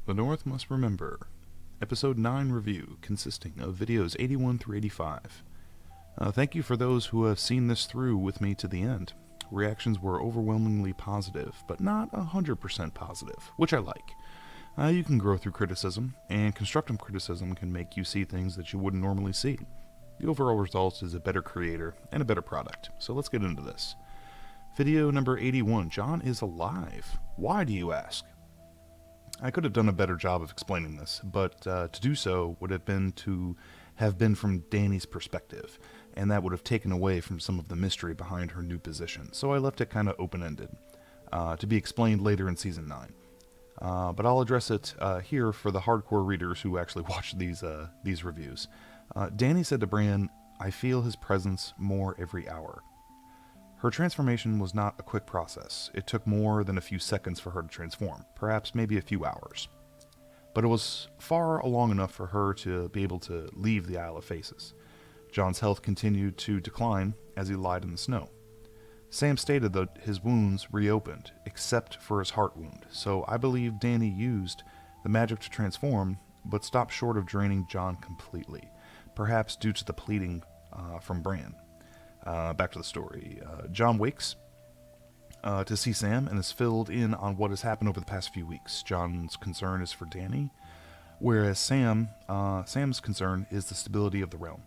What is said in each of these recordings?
The North Must Remember, Episode 9 review, consisting of videos 81 through 85. Thank you for those who have seen this through with me to the end. Reactions were overwhelmingly positive, but not 100% positive, which I like. You can grow through criticism, and constructive criticism can make you see things that you wouldn't normally see. The overall result is a better creator and a better product, so let's get into this. Video number 81, Jon is alive. Why, do you ask? I could have done a better job of explaining this, but to do so would have been from Dany's perspective, and that would have taken away from some of the mystery behind her new position, so I left it kind of open-ended, to be explained later in Season 9. But I'll address it here for the hardcore readers who actually watch these reviews. Dany said to Bran, "I feel his presence more every hour." Her transformation was not a quick process. It took more than a few seconds for her to transform, perhaps maybe a few hours. But it was far along enough for her to be able to leave the Isle of Faces. Jon's health continued to decline as he lied in the snow. Sam stated that his wounds reopened, except for his heart wound, so I believe Dany used the magic to transform, but stopped short of draining Jon completely, perhaps due to the pleading from Bran. Back to the story. Jon wakes to see Sam and is filled in on what has happened over the past few weeks. Jon's concern is for Dany, whereas Sam's concern is the stability of the realm.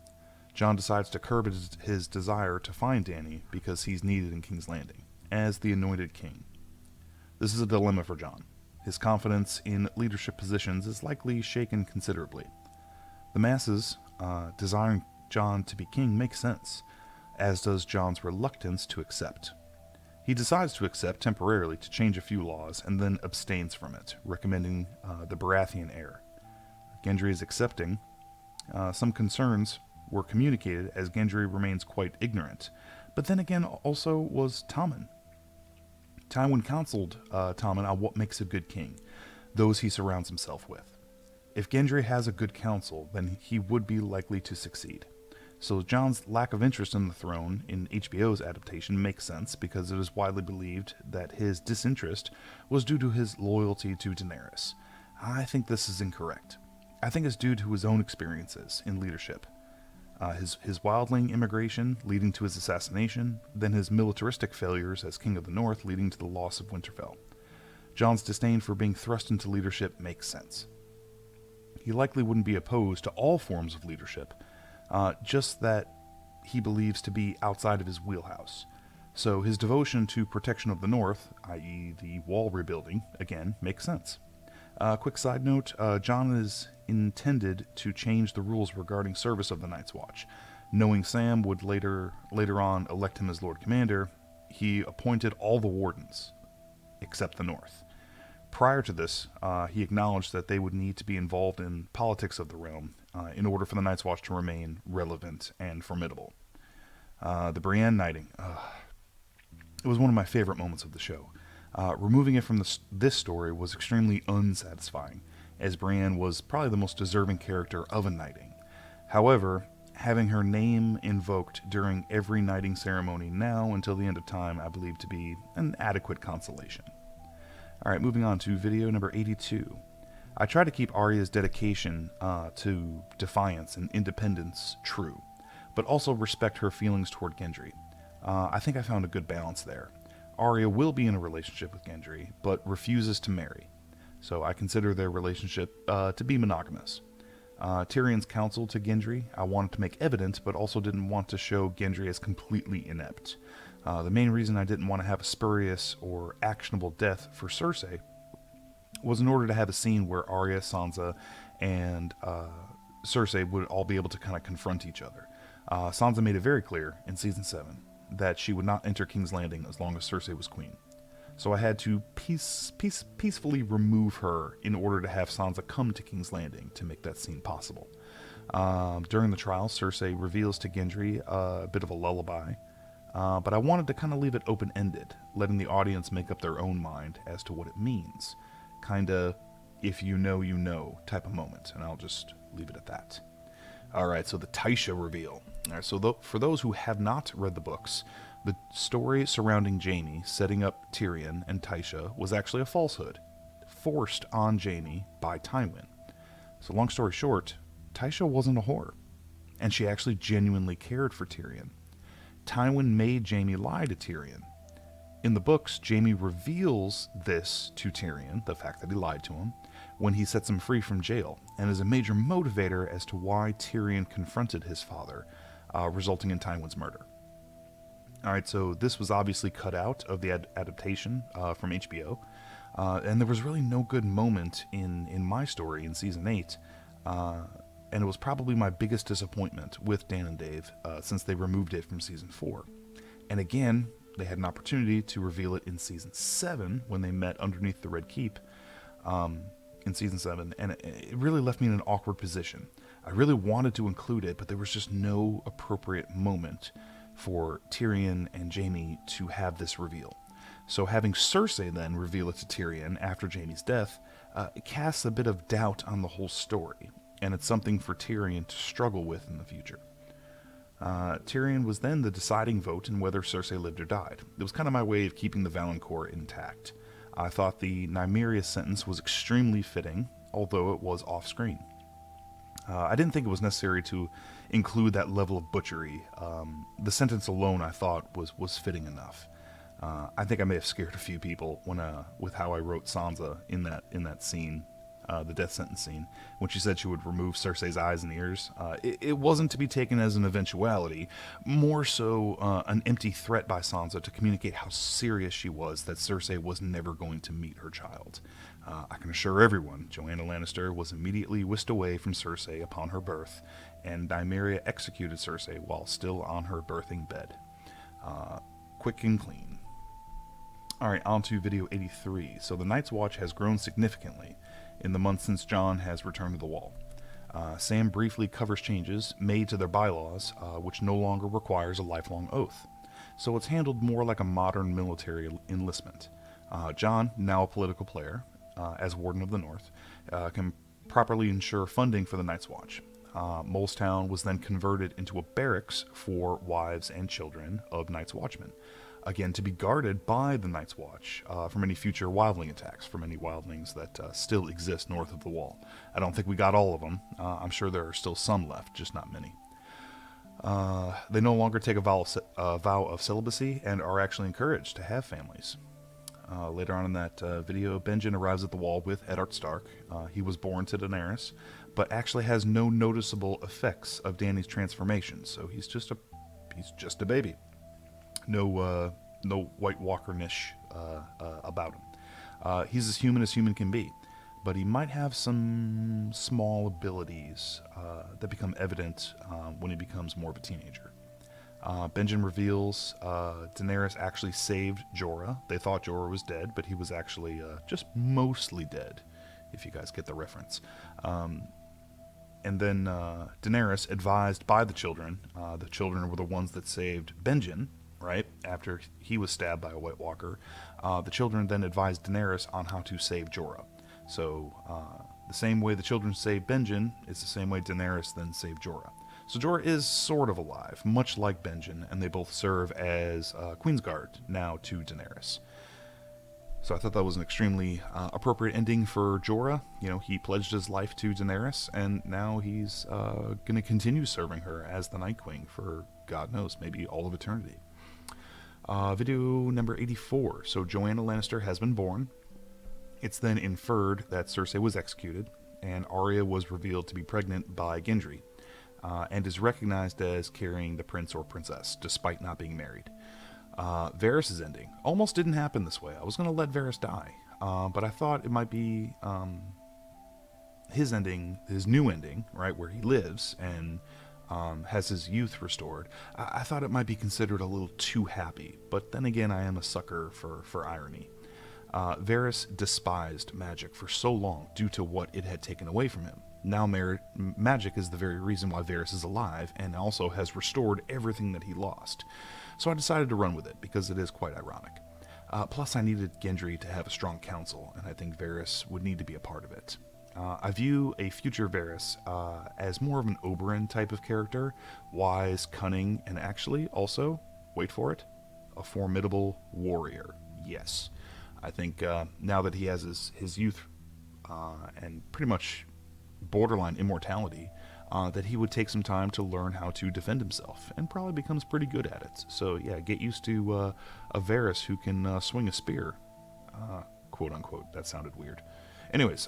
Jon decides to curb his desire to find Dany because he's needed in King's Landing, as the anointed king. This is a dilemma for Jon. His confidence in leadership positions is likely shaken considerably. The masses desiring Jon to be king makes sense, as does Jon's reluctance to accept. He decides to accept temporarily to change a few laws and then abstains from it, recommending the Baratheon heir. Gendry is accepting. Some concerns were communicated as Gendry remains quite ignorant, but then again also was Tommen. Tywin counseled Tommen on what makes a good king, those he surrounds himself with. If Gendry has a good counsel, then he would be likely to succeed. So Jon's lack of interest in the throne in HBO's adaptation makes sense because it is widely believed that his disinterest was due to his loyalty to Daenerys. I think this is incorrect. I think it's due to his own experiences in leadership. His wildling immigration leading to his assassination, then his militaristic failures as King of the North leading to the loss of Winterfell. Jon's disdain for being thrust into leadership makes sense. He likely wouldn't be opposed to all forms of leadership, just that he believes to be outside of his wheelhouse. So his devotion to protection of the North, i.e. the wall rebuilding, again, makes sense. Quick side note, Jon is intended to change the rules regarding service of the Night's Watch. Knowing Sam would later on elect him as Lord Commander, he appointed all the wardens, except the North. Prior to this, he acknowledged that they would need to be involved in politics of the realm in order for the Night's Watch to remain relevant and formidable. The Brienne knighting. It was one of my favorite moments of the show. Removing it from this story was extremely unsatisfying, as Brienne was probably the most deserving character of a knighting. However, having her name invoked during every knighting ceremony now until the end of time I believe to be an adequate consolation. Alright, moving on to video number 82. I try to keep Arya's dedication to defiance and independence true, but also respect her feelings toward Gendry. I think I found a good balance there. Arya will be in a relationship with Gendry, but refuses to marry, so I consider their relationship to be monogamous. Tyrion's counsel to Gendry I wanted to make evident, but also didn't want to show Gendry as completely inept. The main reason I didn't want to have a spurious or actionable death for Cersei was in order to have a scene where Arya, Sansa, and Cersei would all be able to kind of confront each other. Sansa made it very clear in Season 7 that she would not enter King's Landing as long as Cersei was queen. So I had to peacefully remove her in order to have Sansa come to King's Landing to make that scene possible. During the trial, Cersei reveals to Gendry a bit of a lullaby, but I wanted to kind of leave it open-ended, letting the audience make up their own mind as to what it means. Kinda, if you know type of moment, and I'll just leave it at that. Alright, so the Tysha reveal. Alright, so for those who have not read the books, the story surrounding Jaime setting up Tyrion and Tysha was actually a falsehood. forced on Jaime by Tywin. So long story short, Tysha wasn't a whore, and she actually genuinely cared for Tyrion. Tywin made Jaime lie to Tyrion. In the books, Jaime reveals this to Tyrion, the fact that he lied to him, when he sets him free from jail, and is a major motivator as to why Tyrion confronted his father, resulting in Tywin's murder. Alright, so this was obviously cut out of the adaptation from HBO, and there was really no good moment in my story in Season 8, and it was probably my biggest disappointment with Dan and Dave since they removed it from Season 4. And again, they had an opportunity to reveal it in Season 7 when they met underneath the Red Keep in Season 7, and it really left me in an awkward position. I really wanted to include it, but there was just no appropriate moment for Tyrion and Jaime to have this reveal. So having Cersei then reveal it to Tyrion after Jaime's death, it casts a bit of doubt on the whole story, and it's something for Tyrion to struggle with in the future. Tyrion was then the deciding vote in whether Cersei lived or died. It was kind of my way of keeping the Valancourt intact. I thought the Nymeria sentence was extremely fitting, although it was off-screen. I didn't think it was necessary to include that level of butchery. The sentence alone, I thought, was fitting enough. I think I may have scared a few people with how I wrote Sansa in that scene, the death sentence scene, when she said she would remove Cersei's eyes and ears. It wasn't to be taken as an eventuality, more so an empty threat by Sansa to communicate how serious she was that Cersei was never going to meet her child. I can assure everyone, Joanna Lannister was immediately whisked away from Cersei upon her birth, and Nymeria executed Cersei while still on her birthing bed. Quick and clean. Alright, on to video 83. So the Night's Watch has grown significantly in the months since Jon has returned to the Wall. Sam briefly covers changes made to their bylaws, which no longer requires a lifelong oath. So it's handled more like a modern military enlistment. Jon, now a political player, as Warden of the North, can properly ensure funding for the Night's Watch. Molestown was then converted into a barracks for wives and children of Night's Watchmen, again to be guarded by the Night's Watch from any future wildling attacks, from any wildlings that still exist north of the Wall. I don't think we got all of them. I'm sure there are still some left, just not many. They no longer take a vow of celibacy and are actually encouraged to have families. Later on in that video, Benjen arrives at the Wall with Eddard Stark. He was born to Daenerys, but actually has no noticeable effects of Dany's transformation, so he's just a baby. No White Walker-nish about him. He's as human can be, but he might have some small abilities that become evident when he becomes more of a teenager. Benjen reveals Daenerys actually saved Jorah. They thought Jorah was dead, but he was actually just mostly dead, if you guys get the reference. And then Daenerys, advised by the children were the ones that saved Benjen, right, after he was stabbed by a White Walker. The children then advised Daenerys on how to save Jorah. So the same way the children saved Benjen is the same way Daenerys then saved Jorah. So Jorah is sort of alive, much like Benjen, and they both serve as Queensguard now to Daenerys. So I thought that was an extremely appropriate ending for Jorah. You know, he pledged his life to Daenerys, and now he's going to continue serving her as the Night Queen for, God knows, maybe all of eternity. Video number 84. So Joanna Lannister has been born. It's then inferred that Cersei was executed, and Arya was revealed to be pregnant by Gendry, and is recognized as carrying the prince or princess, despite not being married. Varys' ending almost didn't happen this way. I was going to let Varys die, but I thought it might be his ending, his new ending, right, where he lives and has his youth restored. I thought it might be considered a little too happy, but then again, I am a sucker for irony. Varys despised magic for so long due to what it had taken away from him. Now magic is the very reason why Varys is alive, and also has restored everything that he lost. So I decided to run with it, because it is quite ironic. Plus, I needed Gendry to have a strong council, and I think Varys would need to be a part of it. I view a future Varys as more of an Oberyn type of character, wise, cunning, and actually also, wait for it, a formidable warrior. Yes. I think now that he has his youth and pretty much borderline immortality, that he would take some time to learn how to defend himself, and probably becomes pretty good at it. So yeah, get used to a Varys who can swing a spear, quote unquote. That sounded weird. Anyways,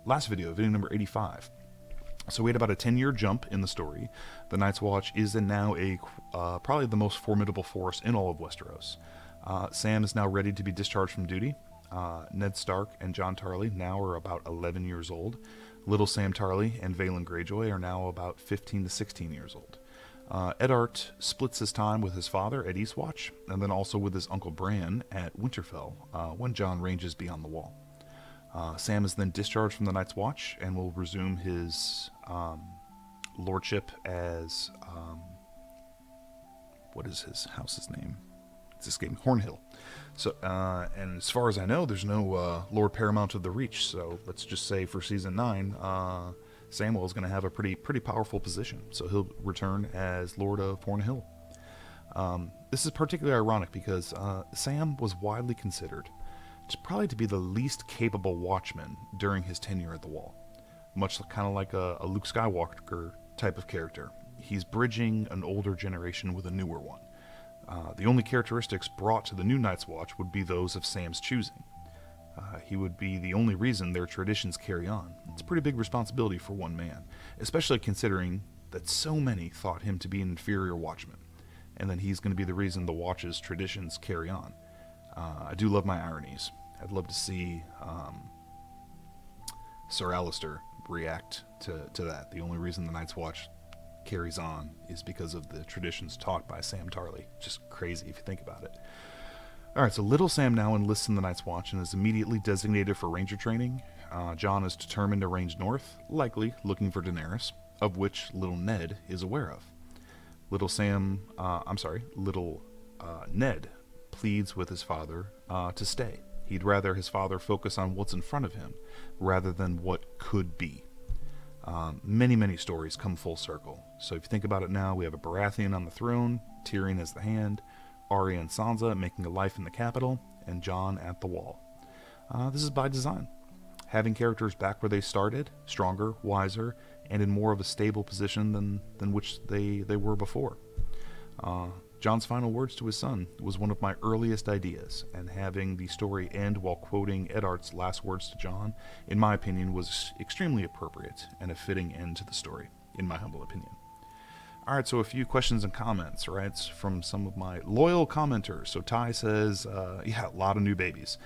last video number 85. So we had about a 10-year jump in the story. The Night's Watch is now probably the most formidable force in all of Westeros. Sam is now ready to be discharged from duty. Ned Stark and Jon Tarly now are about 11 years old. Little Sam Tarly and Vaelin Greyjoy are now about 15 to 16 years old. Eddard splits his time with his father at Eastwatch, and then also with his uncle Bran at Winterfell when Jon ranges beyond the wall. Sam is then discharged from the Night's Watch and will resume his lordship as what is his house's name? It's escaping Hornhill. So, and as far as I know, there's no Lord Paramount of the Reach. So let's just say for season 9, Samwell is going to have a pretty powerful position. So he'll return as Lord of Hornhill. This is particularly ironic because Sam was widely considered probably to be the least capable watchman during his tenure at the Wall. Much kind of like a Luke Skywalker type of character. He's bridging an older generation with a newer one. The only characteristics brought to the new Night's Watch would be those of Sam's choosing. He would be the only reason their traditions carry on. It's a pretty big responsibility for one man, especially considering that so many thought him to be an inferior watchman, and then he's going to be the reason the Watch's traditions carry on. I do love my ironies. I'd love to see Sir Alistair react to that. The only reason the Night's Watch carries on is because of the traditions taught by Sam Tarly. Just crazy if you think about it. Alright, so little Sam now enlists in the Night's Watch and is immediately designated for ranger training. Jon is determined to range north, likely looking for Daenerys, of which little Ned is aware of. Little Ned pleads with his father to stay. He'd rather his father focus on what's in front of him rather than what could be. Many stories come full circle. So if you think about it now, we have a Baratheon on the throne, Tyrion as the hand, Arya and Sansa making a life in the capital, and Jon at the Wall. This is by design. Having characters back where they started, stronger, wiser, and in more of a stable position than which they were before. Jon's final words to his son was one of my earliest ideas, and having the story end while quoting Eddard's last words to Jon, in my opinion, was extremely appropriate and a fitting end to the story, in my humble opinion. Alright, so a few questions and comments, right, from some of my loyal commenters. So Ty says, yeah, a lot of new babies.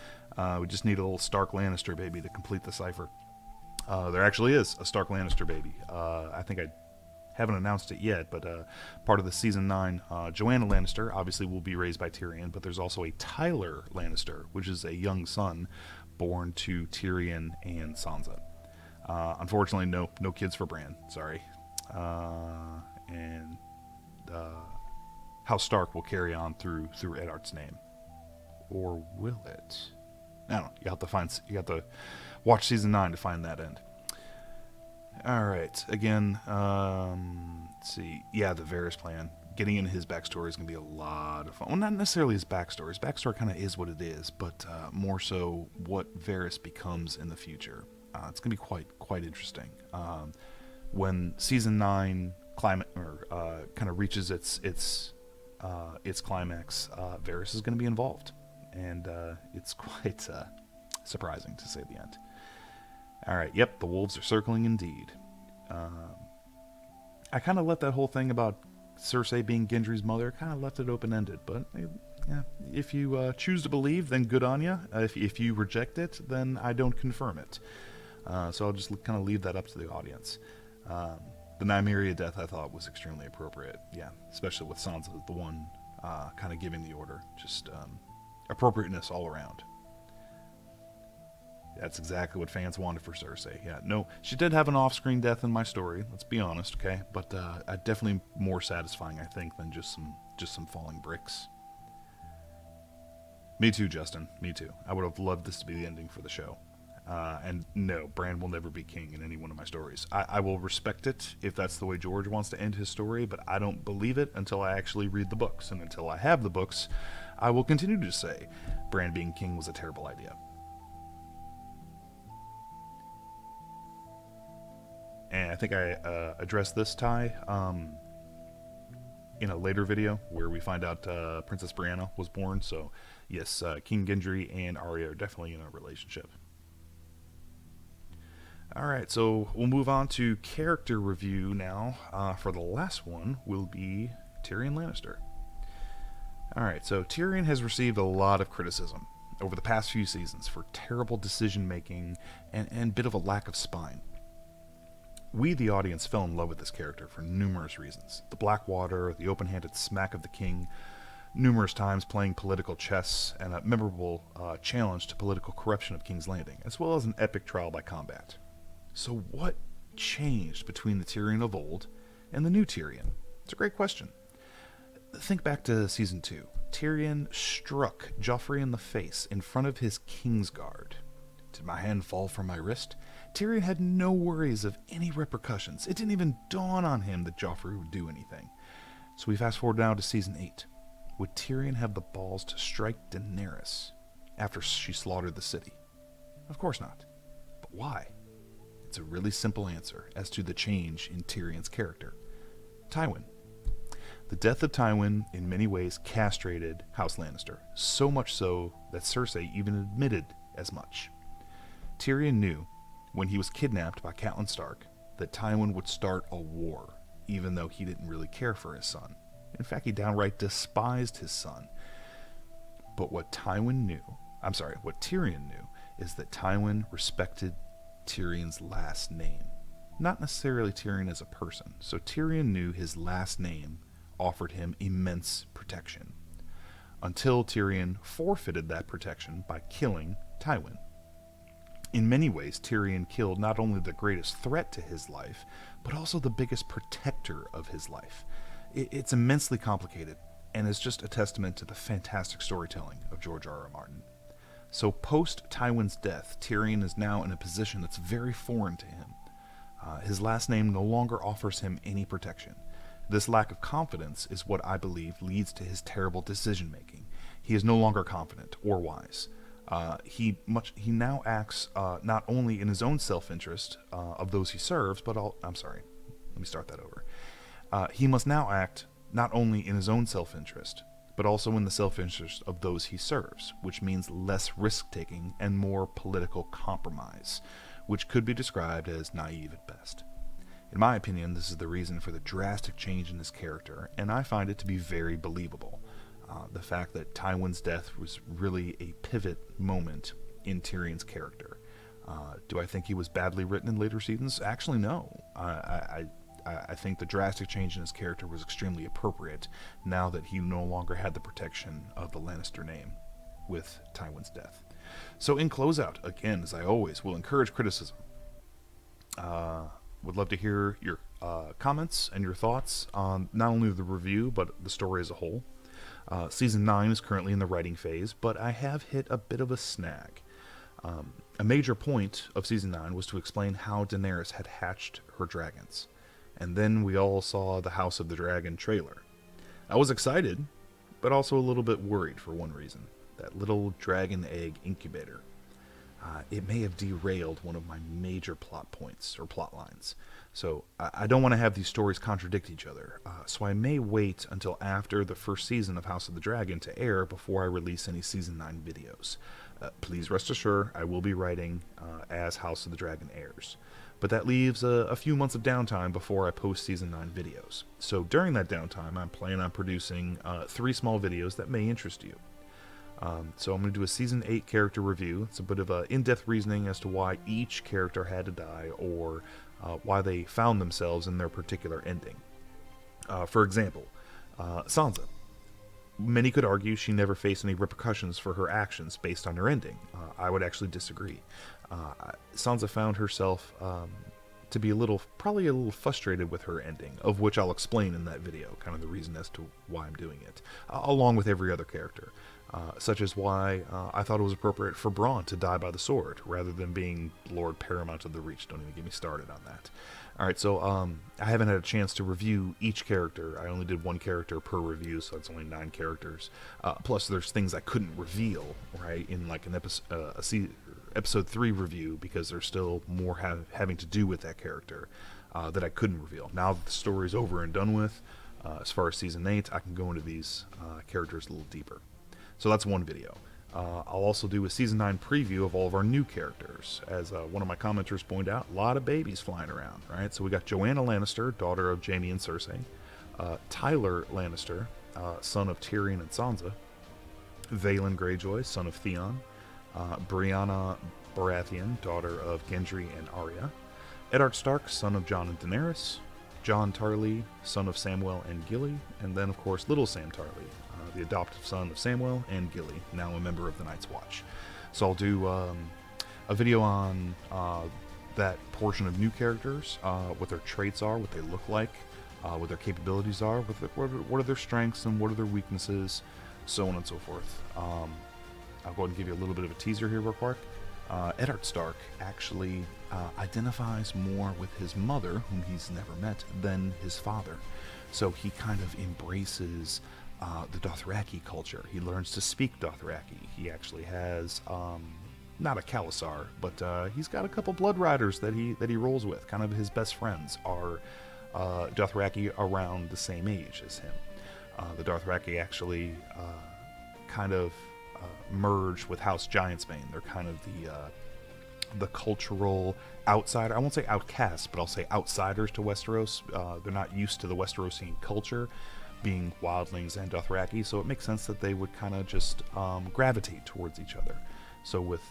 We just need a little Stark Lannister baby to complete the cipher. There actually is a Stark Lannister baby. I think I haven't announced it yet, but part of the season 9, Joanna Lannister obviously will be raised by Tyrion, but there's also a Tyler Lannister, which is a young son born to Tyrion and Sansa. Unfortunately, no kids for Bran. Sorry. And House Stark will carry on through Eddard's name, or will it? I don't know. You have to watch season 9 to find that end. Alright, again, let's see. Yeah, the Varys plan. Getting into his backstory is going to be a lot of fun. Well, not necessarily his backstory. His backstory kind of is what it is, but more so what Varys becomes in the future. It's going to be quite interesting. When season 9 kind of reaches its climax, Varys is going to be involved, and it's quite surprising to say the end. Alright, yep, the wolves are circling indeed. I kind of let that whole thing about Cersei being Gendry's mother, kind of left it open-ended, but yeah, if you choose to believe, then good on you. If you reject it, then I don't confirm it. So I'll just kind of leave that up to the audience. The Nymeria death I thought was extremely appropriate, yeah, especially with Sansa, the one kind of giving the order. Just appropriateness all around. That's exactly what fans wanted for Cersei. Yeah, no, she did have an off-screen death in my story. Let's be honest, okay? But definitely more satisfying, I think, than just some falling bricks. Me too, Justin. Me too. I would have loved this to be the ending for the show. And no, Bran will never be king in any one of my stories. I will respect it if that's the way George wants to end his story, but I don't believe it until I actually read the books. And until I have the books, I will continue to say Bran being king was a terrible idea. And I think I addressed this, Ty, in a later video where we find out Princess Brianna was born. So, yes, King Gendry and Arya are definitely in a relationship. Alright, so we'll move on to character review now. For the last one will be Tyrion Lannister. Alright, so Tyrion has received a lot of criticism over the past few seasons for terrible decision making and bit of a lack of spine. We, the audience, fell in love with this character for numerous reasons. The Blackwater, the open-handed smack of the king, numerous times playing political chess, and a memorable challenge to political corruption of King's Landing, as well as an epic trial by combat. So what changed between the Tyrion of old and the new Tyrion? It's a great question. Think back to Season 2. Tyrion struck Joffrey in the face in front of his Kingsguard. Did my hand fall from my wrist? Tyrion had no worries of any repercussions. It didn't even dawn on him that Joffrey would do anything. So we fast forward now to Season 8. Would Tyrion have the balls to strike Daenerys after she slaughtered the city? Of course not. But why? It's a really simple answer as to the change in Tyrion's character. Tywin. The death of Tywin in many ways castrated House Lannister, so much so that Cersei even admitted as much. Tyrion knew, when he was kidnapped by Catelyn Stark, that Tywin would start a war, even though he didn't really care for his son. In fact, he downright despised his son. But what Tyrion knew is that Tywin respected Tyrion's last name. Not necessarily Tyrion as a person, so Tyrion knew his last name offered him immense protection. Until Tyrion forfeited that protection by killing Tywin. In many ways, Tyrion killed not only the greatest threat to his life, but also the biggest protector of his life. It's immensely complicated, and is just a testament to the fantastic storytelling of George R.R. Martin. So post Tywin's death, Tyrion is now in a position that's very foreign to him. His last name no longer offers him any protection. This lack of confidence is what I believe leads to his terrible decision-making. He is no longer confident or wise. He now acts not only in his own self-interest of those he serves, but he must now act not only in his own self-interest, but also in the self-interest of those he serves, which means less risk-taking and more political compromise, which could be described as naive at best. In my opinion, this is the reason for the drastic change in his character, and I find it to be very believable. The fact that Tywin's death was really a pivot moment in Tyrion's character. Do I think he was badly written in later seasons? Actually, no. I think the drastic change in his character was extremely appropriate now that he no longer had the protection of the Lannister name with Tywin's death. So in closeout, again, as I always will encourage criticism. Would love to hear your comments and your thoughts on not only the review, but the story as a whole. Season 9 is currently in the writing phase, but I have hit a bit of a snag. A major point of Season 9 was to explain how Daenerys had hatched her dragons. And then we all saw the House of the Dragon trailer. I was excited, but also a little bit worried for one reason. That little dragon egg incubator. It may have derailed one of my major plot points or plot lines. So I don't want to have these stories contradict each other. So I may wait until after the first season of House of the Dragon to air before I release any Season 9 videos. Please rest assured I will be writing as House of the Dragon airs. But that leaves a few months of downtime before I post Season 9 videos. So during that downtime, I'm planning on producing 3 small videos that may interest you. So I'm going to do a Season 8 character review. It's a bit of an in-depth reasoning as to why each character had to die or why they found themselves in their particular ending. For example, Sansa. Many could argue she never faced any repercussions for her actions based on her ending. I would actually disagree. Sansa found herself to be probably a little frustrated with her ending, of which I'll explain in that video, kind of the reason as to why I'm doing it, along with every other character. such as why I thought it was appropriate for Bronn to die by the sword rather than being Lord Paramount of the Reach. Don't even get me started on that. Alright, so I haven't had a chance to review each character. I only did one character per review, so it's only 9 characters. Plus, there's things I couldn't reveal, right, in like an episode 3 review, because there's still more having to do with that character that I couldn't reveal. Now that the story's over and done with, as far as Season 8, I can go into these characters a little deeper. So that's one video. I'll also do a Season 9 preview of all of our new characters. As one of my commenters pointed out, a lot of babies flying around, right? So we got Joanna Lannister, daughter of Jaime and Cersei. Tyler Lannister, son of Tyrion and Sansa. Vaelin Greyjoy, son of Theon. Brianna Baratheon, daughter of Gendry and Arya. Eddard Stark, son of Jon and Daenerys. Jon Tarly, son of Samwell and Gilly. And then, of course, little Sam Tarly, the adoptive son of Samwell and Gilly, now a member of the Night's Watch. So I'll do a video on that portion of new characters, what their traits are, what they look like, what their capabilities are, what are their strengths and what are their weaknesses, so on and so forth. I'll go ahead and give you a little bit of a teaser here real quick. Eddard Stark actually identifies more with his mother, whom he's never met, than his father. So he kind of embraces the Dothraki culture. He learns to speak Dothraki. He actually has not a Khalasar, but he's got a couple Blood Riders that he rolls with. Kind of his best friends are Dothraki around the same age as him. The Dothraki actually kind of merged with House Giantsbane. They're kind of the cultural outsider. I won't say outcasts, but I'll say outsiders to Westeros. They're not used to the Westerosian culture, being wildlings and Dothraki, so it makes sense that they would kind of just gravitate towards each other. So with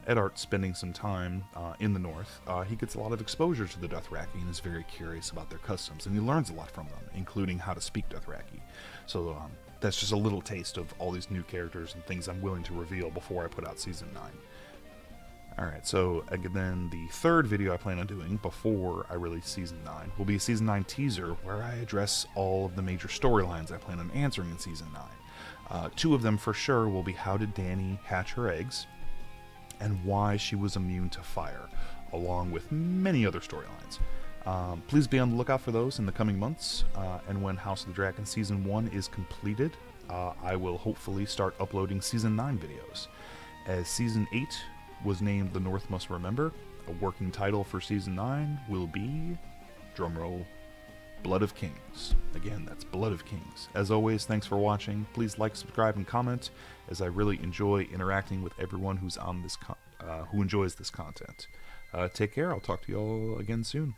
Eddard spending some time in the north, he gets a lot of exposure to the Dothraki and is very curious about their customs, and he learns a lot from them, including how to speak Dothraki. So that's just a little taste of all these new characters and things I'm willing to reveal before I put out Season 9. Alright, so then the third video I plan on doing before I release Season 9 will be a Season 9 teaser where I address all of the major storylines I plan on answering in Season 9. 2 of them for sure will be how did Dany hatch her eggs, and why she was immune to fire, along with many other storylines. Please be on the lookout for those in the coming months, and when House of the Dragon Season 1 is completed, I will hopefully start uploading Season 9 videos. As Season 8 was named The North Must Remember, a working title for Season 9 will be, drumroll, Blood of Kings. Again, that's Blood of Kings. As always, thanks for watching. Please like, subscribe, and comment, as I really enjoy interacting with everyone who's on this who enjoys this content. Take care. I'll talk to you all again soon.